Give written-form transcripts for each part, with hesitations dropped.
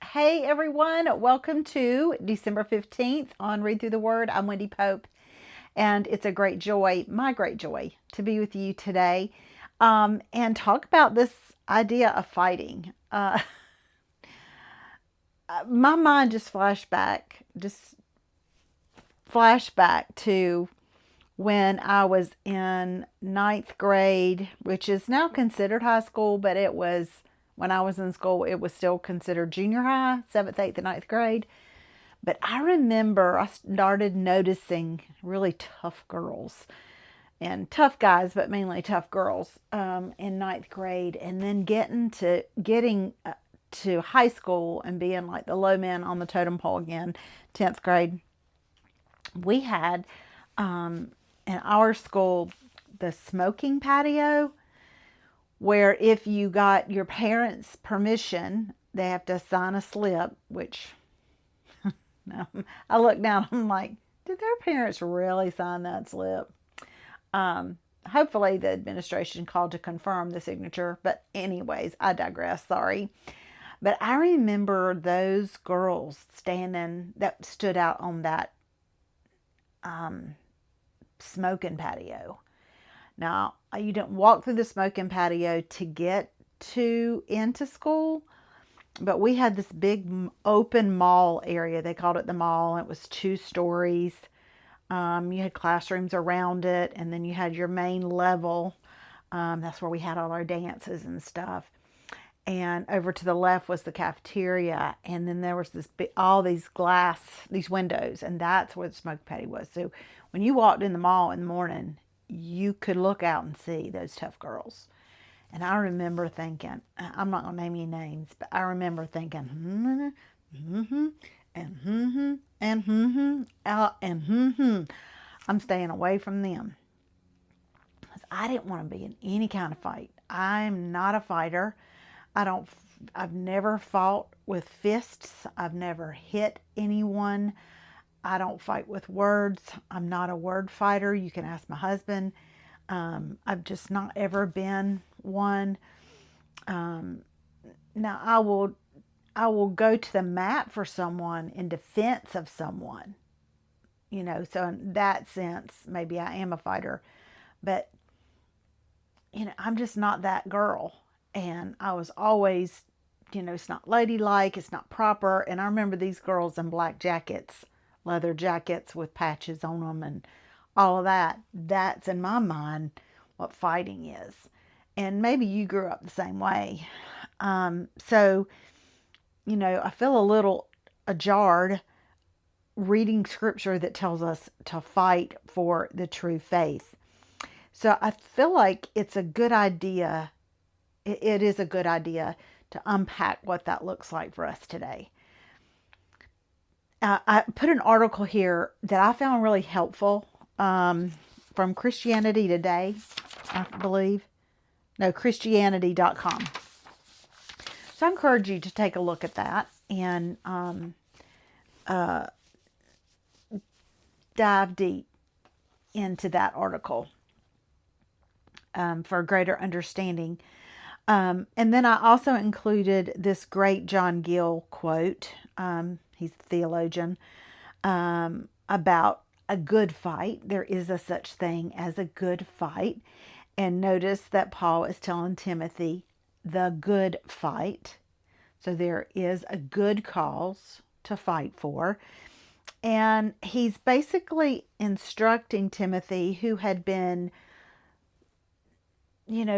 Hey everyone, welcome to December 15th on Read Through the Word. I'm Wendy Pope, and it's a great joy, my great joy, to be with you today and talk about this idea of fighting. My mind just flashback to when I was in ninth grade, which is now considered high school, but it was when I was in school, it was still considered junior high, seventh, eighth, and ninth grade. But I remember I started noticing really tough girls and tough guys, but mainly tough girls in ninth grade, and then getting to high school and being like the low man on the totem pole again, 10th grade. We had in our school the smoking patio, where if you got your parents' permission, they have to sign a slip, which no, I look down, I'm like, did their parents really sign that slip? Hopefully the administration called to confirm the signature, but anyways, I digress, sorry. But I remember those girls standing that stood out on that smoking patio. Now, you didn't walk through the smoking patio to get into school, but we had this big open mall area. They called it the mall. It was 2 stories. You had classrooms around it, and then you had your main level. That's where we had all our dances and stuff. And over to the left was the cafeteria, and then there was all these windows, and that's where the smoke patio was. So when you walked in the mall in the morning, you could look out and see those tough girls. And I remember thinking, I'm not going to name any names, but I remember thinking, I'm staying away from them. Because I didn't want to be in any kind of fight. I'm not a fighter. I've never fought with fists. I've never hit anyone. I don't fight with words. I'm not a word fighter. You can ask my husband. I've just not ever been one. Now I will go to the mat for someone in defense of someone. So in that sense, maybe I am a fighter, but I'm just not that girl. And I was always, it's not ladylike, it's not proper. And I remember these girls in black jackets, leather jackets with patches on them and all of that. That's in my mind what fighting is. And maybe you grew up the same way. So, I feel a little jarred reading scripture that tells us to fight for the true faith. So I feel like it's a good idea. It is a good idea to unpack what that looks like for us today. I put an article here that I found really helpful from Christianity Today, I believe. No, Christianity.com. So I encourage you to take a look at that and dive deep into that article for a greater understanding. And then I also included this great John Gill quote. He's a theologian, about a good fight. There is a such thing as a good fight. And notice that Paul is telling Timothy the good fight. So there is a good cause to fight for. And he's basically instructing Timothy, who had been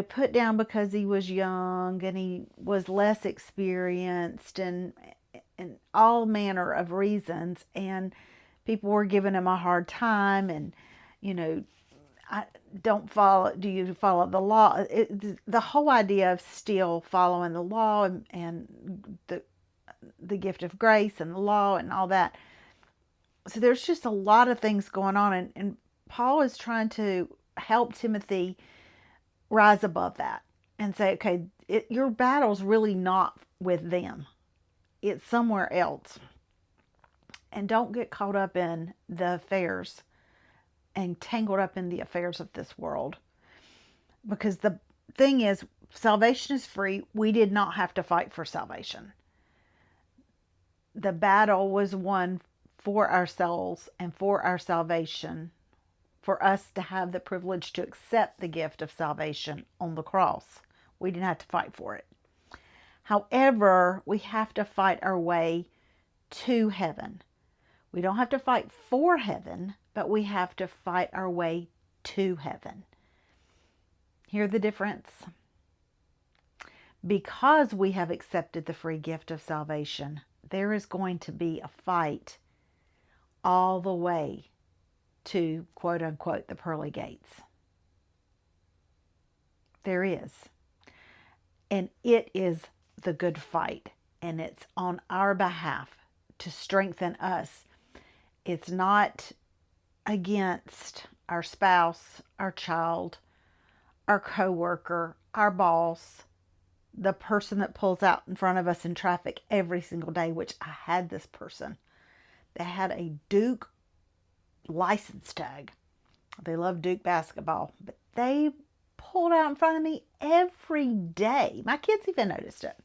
put down because he was young and he was less experienced and all manner of reasons. And people were giving him a hard time and, do you follow the law? The whole idea of still following the law and the gift of grace and the law and all that. So there's just a lot of things going on. And Paul is trying to help Timothy rise above that and say, okay, your battle's really not with them. It's somewhere else. And don't get caught up in the affairs and tangled up in the affairs of this world. Because the thing is, salvation is free. We did not have to fight for salvation. The battle was won for our souls and for our salvation, for us to have the privilege to accept the gift of salvation on the cross. We didn't have to fight for it. However, we have to fight our way to heaven. We don't have to fight for heaven, but we have to fight our way to heaven. Hear the difference? Because we have accepted the free gift of salvation, there is going to be a fight all the way to, quote unquote, the pearly gates. There is. And it is the good fight. And it's on our behalf to strengthen us. It's not against our spouse, our child, our coworker, our boss, the person that pulls out in front of us in traffic every single day, which I had this person. They had a Duke license tag. They love Duke basketball, but they pulled out in front of me every day. My kids even noticed it.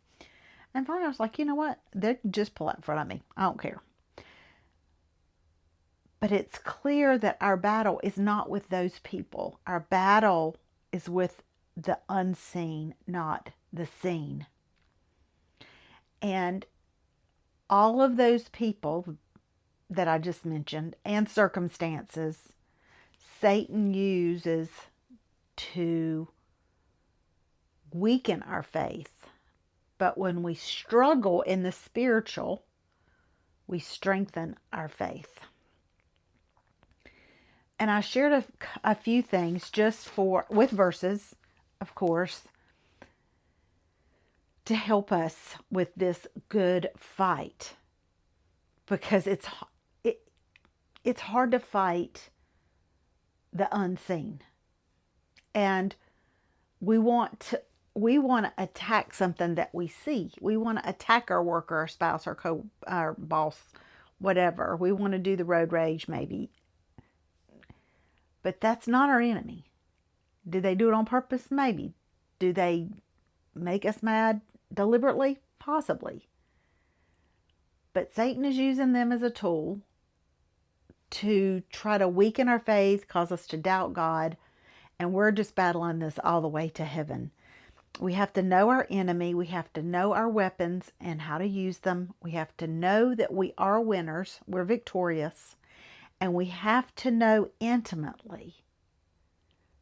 And finally I was like, you know what? They just pull out in front of me. I don't care. But it's clear that our battle is not with those people. Our battle is with the unseen, not the seen. And all of those people that I just mentioned and circumstances, Satan uses to weaken our faith. But when we struggle in the spiritual, we strengthen our faith. And I shared a few things just with verses, of course, to help us with this good fight. Because it's hard to fight the unseen. And we want to attack something that we see. We want to attack our worker, our spouse, our boss, whatever. We want to do the road rage maybe. But that's not our enemy. Do they do it on purpose? Maybe. Do they make us mad deliberately? Possibly. But Satan is using them as a tool to try to weaken our faith, cause us to doubt God, and we're just battling this all the way to heaven. We have to know our enemy. We have to know our weapons and how to use them. We have to know that we are winners. We're victorious. And we have to know intimately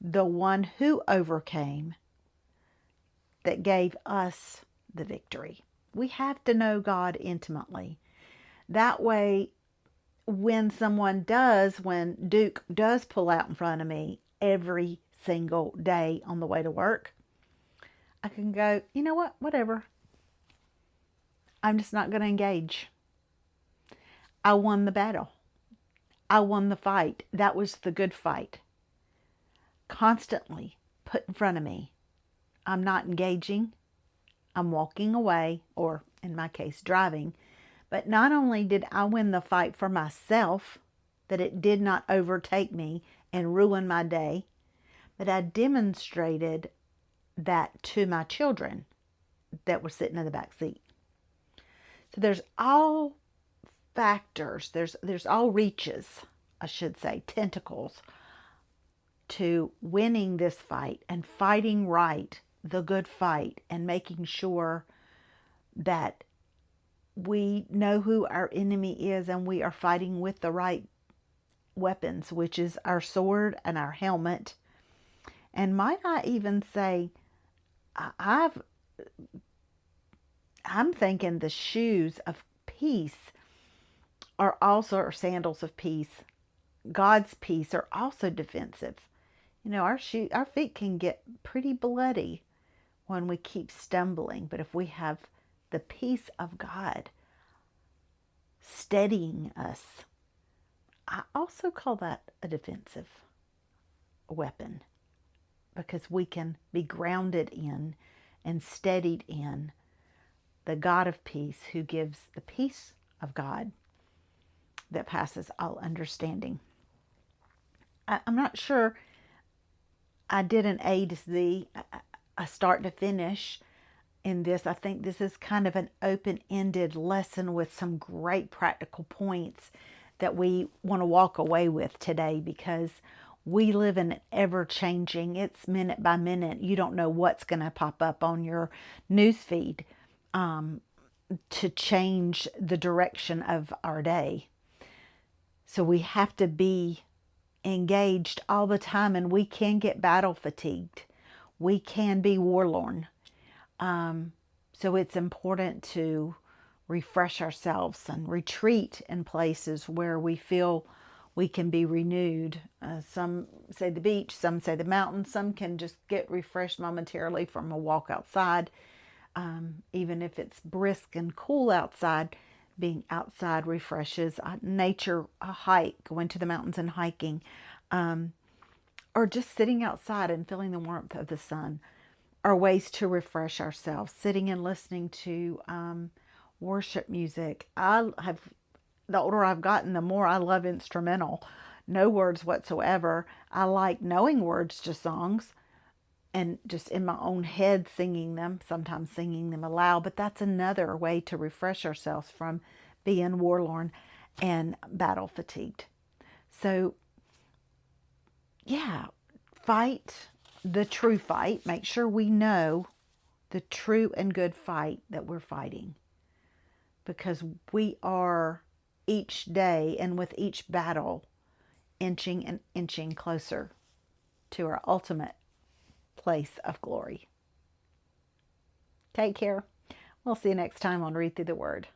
the one who overcame that gave us the victory. We have to know God intimately. That way, when Duke does pull out in front of me every single day on the way to work, I can go, you know what, whatever. I'm just not going to engage. I won the battle. I won the fight. That was the good fight. Constantly put in front of me. I'm not engaging. I'm walking away, or in my case, driving. But not only did I win the fight for myself, that it did not overtake me and ruin my day, but I demonstrated that to my children that were sitting in the back seat. So there's all factors, there's all reaches, I should say, tentacles to winning this fight and fighting right, the good fight, and making sure that we know who our enemy is and we are fighting with the right weapons, which is our sword and our helmet. And might I even say, I'm thinking the shoes of peace are also, or sandals of peace, God's peace, are also defensive. You know, our feet can get pretty bloody when we keep stumbling, but if we have the peace of God steadying us, I also call that a defensive weapon, because we can be grounded in and steadied in the God of peace, who gives the peace of God that passes all understanding. I'm not sure. I did an A to Z, a start to finish in this. I think this is kind of an open-ended lesson with some great practical points that we want to walk away with today, because we live in an ever-changing, it's minute by minute. You don't know what's going to pop up on your news feed to change the direction of our day. So we have to be engaged all the time, and we can get battle fatigued. We can be warlorn. So it's important to refresh ourselves and retreat in places where we feel we can be renewed. Some say the beach, some say the mountains, some can just get refreshed momentarily from a walk outside. Even if it's brisk and cool outside, being outside refreshes. Nature, a hike, going to the mountains and hiking, or just sitting outside and feeling the warmth of the sun are ways to refresh ourselves. Sitting and listening to worship music. The older I've gotten, the more I love instrumental. No words whatsoever. I like knowing words to songs and just in my own head singing them, sometimes singing them aloud, but that's another way to refresh ourselves from being warlorn and battle fatigued. So, yeah, fight the true fight. Make sure we know the true and good fight that we're fighting, because we are each day and with each battle inching and inching closer to our ultimate place of glory. Take care. We'll see you next time on Read Through the Word.